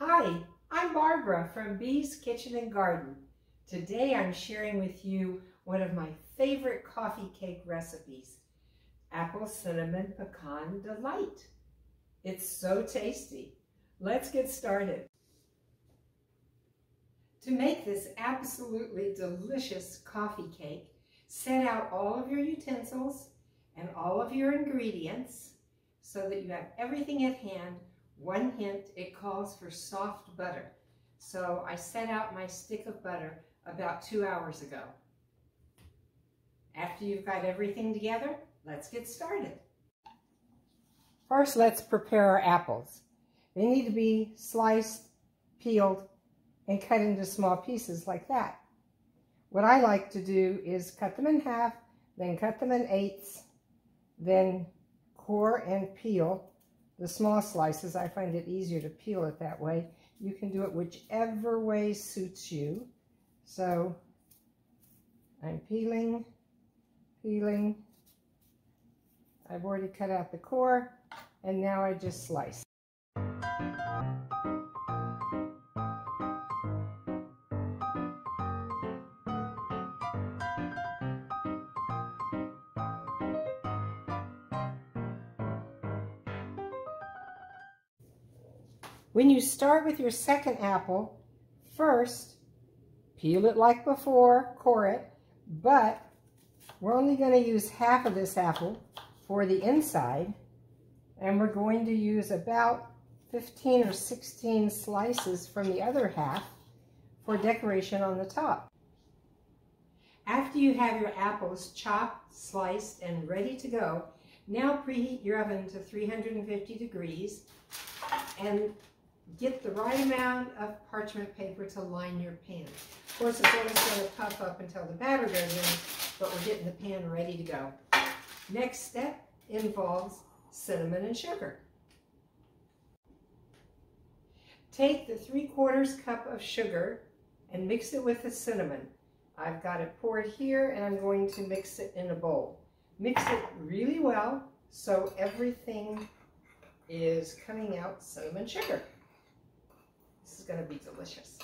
Hi, I'm Barbara from Bee's Kitchen and Garden. Today I'm sharing with you one of my favorite coffee cake recipes, Apple Cinnamon Pecan Delight. It's so tasty. Let's get started. To make this absolutely delicious coffee cake, set out all of your utensils and all of your ingredients so that you have everything at hand. One hint, it calls for soft butter. So I set out my stick of butter about 2 hours ago. After you've got everything together, let's get started. First, let's prepare our apples. They need to be sliced, peeled, and cut into small pieces like that. What I like to do is cut them in half, then cut them in eighths, then core and peel the small slices. I find it easier to peel it that way. You can do it whichever way suits you. So I'm peeling. I've already cut out the core, and now I just slice. When you start with your second apple, first peel it like before, core it, but we're only going to use half of this apple for the inside, and we're going to use about 15 or 16 slices from the other half for decoration on the top. After you have your apples chopped, sliced, and ready to go, now preheat your oven to 350 degrees and get the right amount of parchment paper to line your pan. Of course, it's always going to puff up until the batter goes in, but we're getting the pan ready to go. Next step involves cinnamon and sugar. Take the 3/4 cup of sugar and mix it with the cinnamon. I've got it poured here, and I'm going to mix it in a bowl. Mix it really well so everything is coming out cinnamon sugar. This is going to be delicious.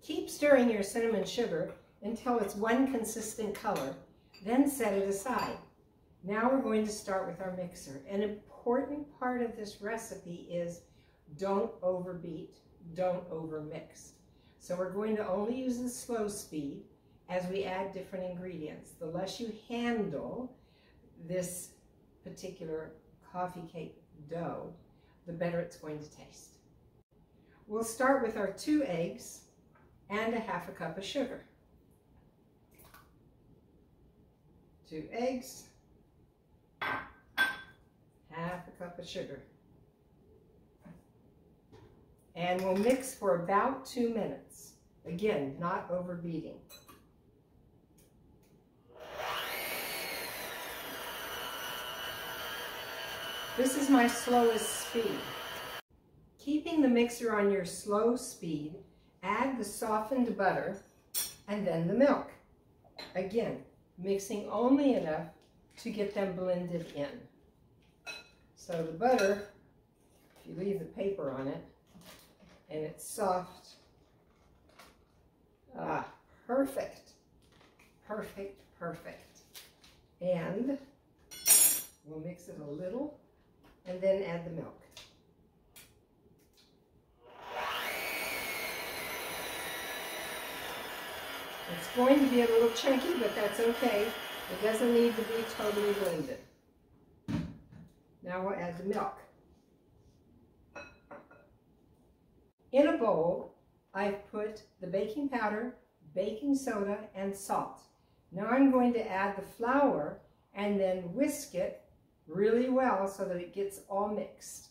Keep stirring your cinnamon sugar until it's one consistent color, then set it aside. Now we're going to start with our mixer. An important part of this recipe is don't overbeat, don't overmix. So we're going to only use the slow speed as we add different ingredients. The less you handle this particular coffee cake dough, the better it's going to taste. We'll start with our 2 eggs and 1/2 cup of sugar. 2 eggs, 1/2 cup of sugar. And we'll mix for about 2 minutes. Again, not overbeating. This is my slowest speed. Keeping the mixer on your slow speed, add the softened butter and then the milk. Again, mixing only enough to get them blended in. So the butter, if you leave the paper on it and it's soft, perfect, perfect, perfect. And we'll mix it a little and then add the milk. It's going to be a little chunky, but that's okay. It doesn't need to be totally blended. Now we'll add the milk. In a bowl, I've put the baking powder, baking soda, and salt. Now I'm going to add the flour and then whisk it really well so that it gets all mixed.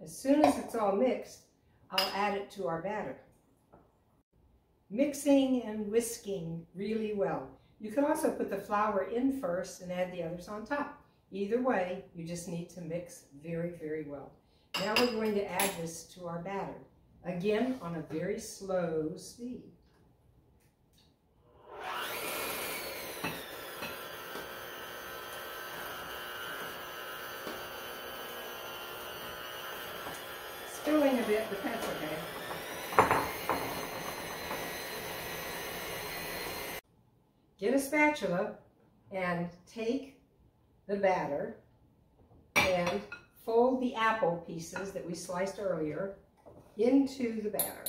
As soon as it's all mixed, I'll add it to our batter. Mixing and whisking really well. You can also put the flour in first and add the others on top. Either way, you just need to mix very, very well. Now we're going to add this to our batter. Again, on a very slow speed. spilling a bit, but that's okay. Get a spatula and take the batter and fold the apple pieces that we sliced earlier into the batter.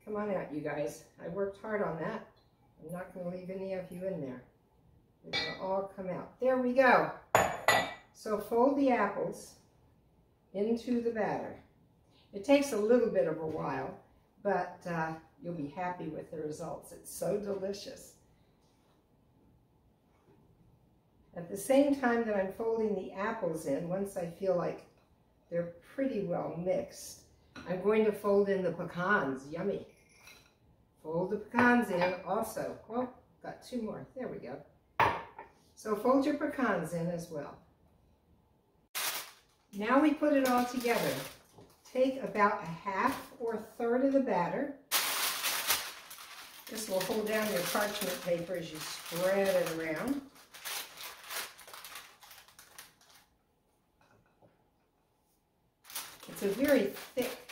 Come on out, you guys. I worked hard on that. I'm not going to leave any of you in there. They're going to all come out. There we go. So fold the apples into the batter. It takes a little bit of a while, but you'll be happy with the results. It's so delicious. At the same time that I'm folding the apples in, once I feel like they're pretty well mixed, I'm going to fold in the pecans. Yummy. Fold the pecans in also. Oh, got two more. There we go. So fold your pecans in as well. Now we put it all together. Take about a half or a third of the batter. This will hold down your parchment paper as you spread it around. It's a very thick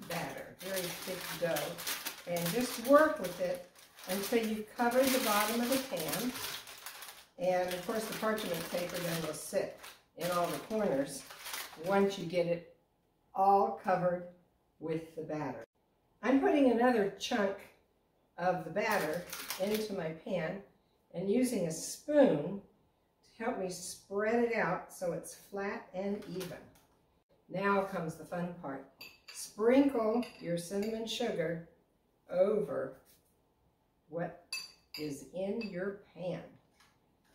batter, very thick dough. And just work with it until you've covered the bottom of the pan. And of course the parchment paper then will sit in all the corners once you get it all covered with the batter. I'm putting another chunk of the batter into my pan and using a spoon to help me spread it out so it's flat and even. Now comes the fun part. Sprinkle your cinnamon sugar over what is in your pan.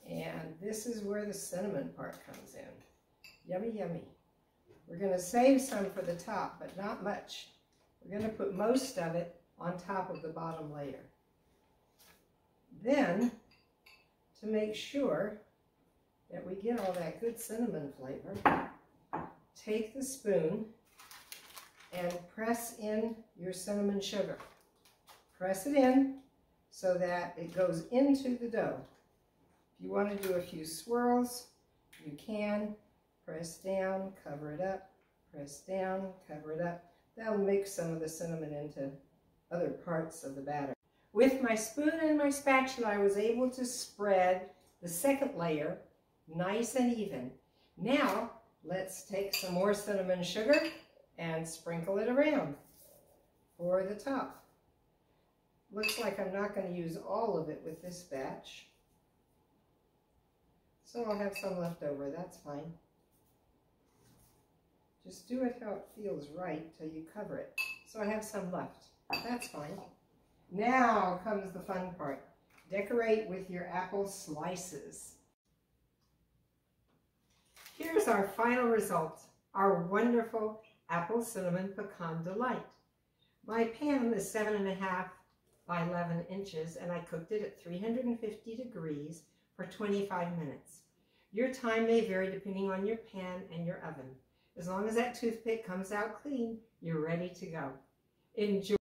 And this is where the cinnamon part comes in. Yummy, yummy. We're going to save some for the top, but not much. We're going to put most of it on top of the bottom layer. Then, to make sure that we get all that good cinnamon flavor, take the spoon and press in your cinnamon sugar. Press it in so that it goes into the dough. If you want to do a few swirls, you can. Press down, cover it up, press down, cover it up. That'll mix some of the cinnamon into other parts of the batter. With my spoon and my spatula, I was able to spread the second layer nice and even. Now, let's take some more cinnamon sugar and sprinkle it around for the top. Looks like I'm not going to use all of it with this batch, so I'll have some left over. That's fine. Just do it how it feels right till you cover it. So I have some left. That's fine. Now comes the fun part. Decorate with your apple slices. Here's our final result, our wonderful apple cinnamon pecan delight. My pan is 7.5 by 11 inches and I cooked it at 350 degrees for 25 minutes. Your time may vary depending on your pan and your oven. As long as that toothpick comes out clean, you're ready to go. Enjoy.